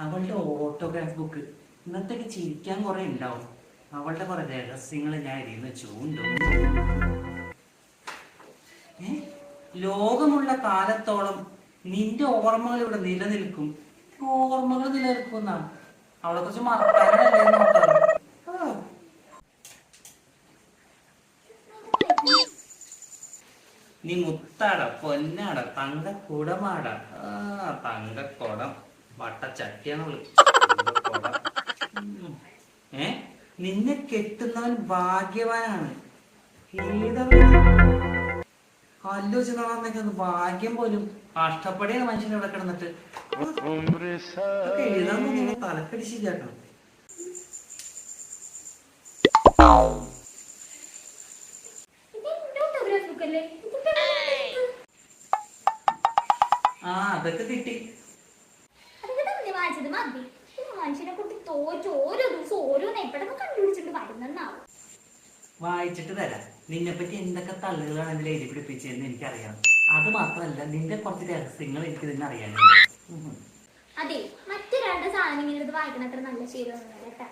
അവളുടെ autograph book ഇന്നത്തേക്ക് ചിരിക്കാൻ കുറെ ഉണ്ടാവും. അവളുടെ കുറെ രഹസ്യങ്ങൾ ഞാൻ ഇരുന്ന് ചൂണ്ടും. ലോകമുള്ള കാലത്തോളം നിന്റെ ഓർമ്മകൾ ഇവിടെ നിലനിൽക്കും. ഓർമ്മകൾ നിലനിൽക്കുന്ന അവളെ കുറിച്ച് മറക്കാനല്ലേ നോക്കാം. നീ മുത്താട, പൊന്നാട, തങ്കക്കുടമാട. തങ്കക്കുടം വട്ടച്ചട്ടിയാണുള്ളു. നിന്നെ കെട്ടുന്നവൻ ഭാഗ്യവാനാണ്. കല്ല് വെച്ച് നടന്നൊക്കെ ഭാഗ്യം പോലും കഷ്ടപ്പെടിയാണ് മനുഷ്യൻ ഇവിടെ കിടന്നിട്ട്. എഴുതാൻ നിങ്ങൾ തലക്കടിച്ചില്ലാട്ടോ. ആ അതൊക്കെ കിട്ടി. വായിച്ചിട്ട് തരാം. നിന്നെ പറ്റി എന്തൊക്കെ തള്ളുകളാണ് ഇതിൽ എഴുതി പിടിപ്പിച്ചതെന്ന് എനിക്കറിയാം. അത് മാത്രമല്ല നിന്റെ കുറച്ച് രഹസ്യങ്ങൾ എനിക്ക് ഇതിനെ അറിയാനുണ്ട്. അതെ, മറ്റു രണ്ട് സാധനങ്ങൾ വായിക്കണത്ര നല്ല ശരിയാക്കട്ടെ.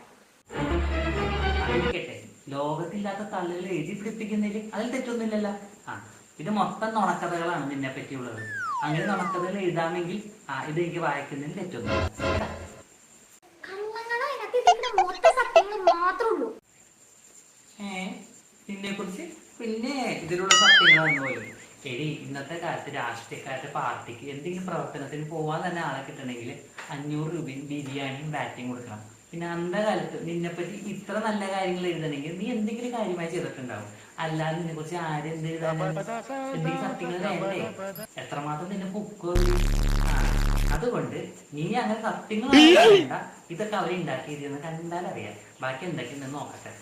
ലോകത്തില്ലാത്ത തള്ളുകൾ എഴുതി പിടിപ്പിക്കുന്നതിൽ അതിൽ തെറ്റൊന്നുമില്ലല്ലോ. ഇത് മൊത്തം നുണക്കഥകളാണ് നിന്നെ പറ്റിയുള്ളത്. അങ്ങനെ നുണക്കഥകൾ എഴുതാമെങ്കിൽ ഇത് എനിക്ക് വായിക്കുന്നതിൽ തെറ്റൊന്നുമില്ല. നിന്നെ കുറിച്ച് പിന്നെ ഇതിലുള്ള സത്യങ്ങളാണ് പോലും. ശരി, ഇന്നത്തെ കാലത്ത് രാഷ്ട്രീയക്കാരുടെ പാർട്ടിക്ക് എന്തെങ്കിലും പ്രവർത്തനത്തിന് പോവാൻ തന്നെ ആളെ കിട്ടണമെങ്കിൽ 500 രൂപയും ബിരിയാണിയും ബാറ്റിങ് കൊടുക്കണം. പിന്നെ അന്നത്തെ കാലത്ത് നിന്നെപ്പറ്റി ഇത്ര നല്ല കാര്യങ്ങൾ എഴുതണമെങ്കിൽ നീ എന്തെങ്കിലും കാര്യമായി ചെയ്തിട്ടുണ്ടാവും. അല്ലാതെ നിന്നെ കുറിച്ച് ആരും എന്ത് എഴുതാനാണ്? എന്തെങ്കിലും സത്യങ്ങൾ വേണ്ടേ? എത്രമാത്രം നിന്നെ പൊക്കോ. അതുകൊണ്ട് നീ അങ്ങനെ സത്യങ്ങൾ വേണ്ട. ഇതൊക്കെ അവരെ ഉണ്ടാക്കിയതെന്ന് കണ്ടാലറിയാം. ബാക്കി എന്തൊക്കെയുണ്ടെന്ന് നോക്കട്ടെ.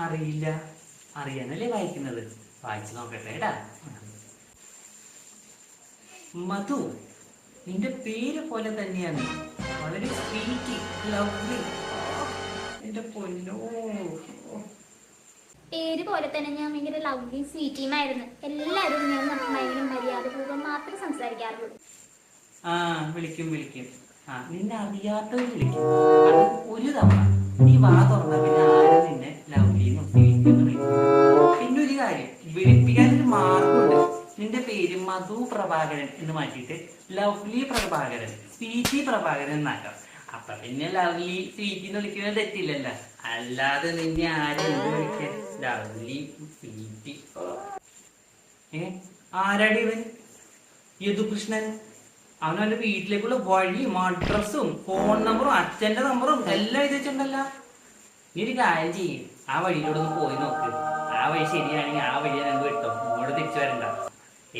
അറിയില്ല, അറിയാനല്ലേ വായിക്കുന്നത്. വായിച്ചു നോക്കട്ടെ എടാ. മധു, നിന്റെ പേര് പോലെ തന്നെയാണ്. വളരെ സ്വീറ്റ്, ലവ്ലി. എന്റെ പൊന്നോ, പേര് പോലെ തന്നെ ഞാൻ ഭയങ്കര ലവ്ലി സ്വീറ്റിയുമായിരുന്നു. എല്ലാവരും ഞാൻ ഭയങ്കര മര്യാദപൂർവ്വം മാത്രമേ സംസാരിക്കാറുള്ളൂ. വിളിക്കും വിളിക്കും. നിന്നെ അറിയാത്തവർ വിളിക്കും. അത് ഒരു തവണ നീ വാ തുറന്ന പിന്നെ ആരും നിന്നെ ലവ്ലിന്നും സ്വീറ്റിന്നും വിളിക്കും. പിന്നെ ഒരു കാര്യം, വിളിപ്പിക്കാനൊരു മാർഗമുണ്ട്. നിന്റെ പേര് മധു പ്രഭാകരൻ എന്ന് മാറ്റിയിട്ട് ലവ്ലി പ്രഭാകരൻ, സ്വീറ്റി പ്രഭാകരൻ എന്നാക്കാം. അപ്പൊ പിന്നെ ലവ്ലി സ്വീറ്റിന്ന് വിളിക്കുന്നത് തെറ്റില്ലല്ലോ. അല്ലാതെ നിന്നെ ആരും എന്ത് വിളിക്കാൻ? Lovely sweety. ആരാടി ഇവൻ? യദുകൃഷ്ണൻ. അവനവന്റെ വീട്ടിലേക്കുള്ള വഴിയും അഡ്രസ്സും ഫോൺ നമ്പറും അച്ഛന്റെ നമ്പറും എല്ലാം എഴുതി വെച്ചിട്ടുണ്ടല്ലോ. നീ ഒരു കാര്യം ചെയ്യും, ആ വഴിയിലൂടെ ഒന്ന് പോയി നോക്ക്. ആ വഴി ശരിയാണെങ്കിൽ ആ വഴി ഞങ്ങൾക്ക് കിട്ടും. ഇങ്ങോട്ട് തിരിച്ചു വരണ്ട.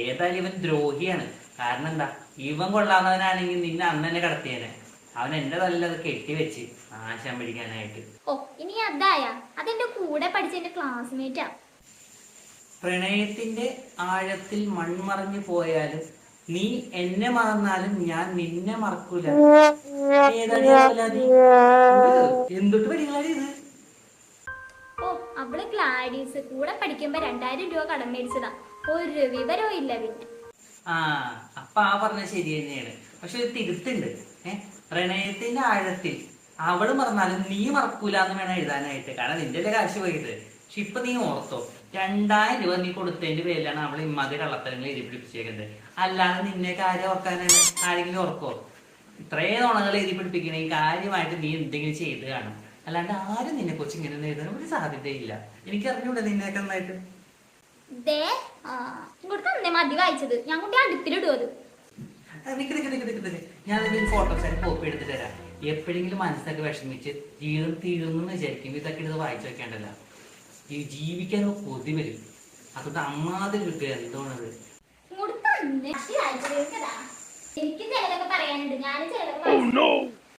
ഏതായാലും ഇവൻ ദ്രോഹിയാണ്. കാരണം എന്താ, ഇവൻ കൊള്ളാവുന്നവനാണെങ്കിൽ നിന്നെ അന്ന് തന്നെ കടത്തിയേനെ. അവൻ എന്റെ തല്ലത് കെട്ടിവെച്ച് ആശാൻ പിടിക്കാനായിട്ട്. ഇനി അതെന്റെ കൂടെ പഠിച്ച എന്റെ ക്ലാസ്മേറ്റാ. പ്രണയത്തിന്റെ ആഴത്തിൽ മൺമറഞ്ഞു പോയാലും നീ എന്നെ മറന്നാലും ഞാൻ നിന്നെ മറക്കൂല. എന്തൊട്ട് പഠിക്കാതെ ഇത്? അവള് ഗ്ലാഡീസ് കൂടെ പഠിക്കുമ്പോ 2000 രൂപ കടം മേടിച്ചതാ. ഒരു വിവരവും ഇല്ല പിന്നെ. അപ്പൊ പറഞ്ഞത് ശരി തന്നെയാണ്. പക്ഷെ ഒരു തിരുത്തുണ്ട്. പ്രണയത്തിന്റെ ആഴത്തിൽ അവള് മറന്നാലും നീ മറക്കൂലെന്ന് വേണം എഴുതാനായിട്ട്. കാരണം നിന്റെ കാശ് പോയത്. പക്ഷെ ഇപ്പൊ നീ ഓർത്തോ, 2000 രൂപ നീ കൊടുത്തതിന്റെ പേരിലാണ് അവൾ ഇമ്മാതിരി കള്ളത്തരങ്ങൾ എഴുതി പിടിപ്പിച്ചേക്കുന്നത്. അല്ലാതെ നിന്നെ കാര്യം ഓർക്കാനാണ് ആരെങ്കിലും ഓർക്കോ? ഇത്രയും നുണകൾ എഴുതി പിടിപ്പിക്കണേ കാര്യമായിട്ട് നീ എന്തെങ്കിലും ചെയ്ത് കാണും. അല്ലാണ്ട് ആരും നിന്നെ കുറിച്ച് ഇങ്ങനെ എഴുതാൻ ഒരു സാധ്യതയില്ല. എനിക്ക് അറിഞ്ഞൂടെ നിന്നെയൊക്കെ നന്നായിട്ട്. മതി വായിച്ചത്, ഞാൻ കൊണ്ട് അടുപ്പിലിടും. ഞാൻ ഫോട്ടോസ് ആയിട്ട് കോപ്പി എടുത്തിട്ട് തരാം. എപ്പോഴെങ്കിലും മനസ്സൊക്കെ വിഷമിച്ച് ജീവിതം തീർന്നു വിചാരിക്കും ഇതൊക്കെ ഇത് വായിച്ചു വെക്കേണ്ടല്ലോ. ഈ ജീവിക്കാനോ കൊതി വരും. അതുകൊണ്ട് അമ്മാതിരി കിട്ടുക എന്തോണത്. എനിക്ക് ചിലതൊക്കെ പറയാനുണ്ട്. ഞാൻ ചിലതൊക്കെ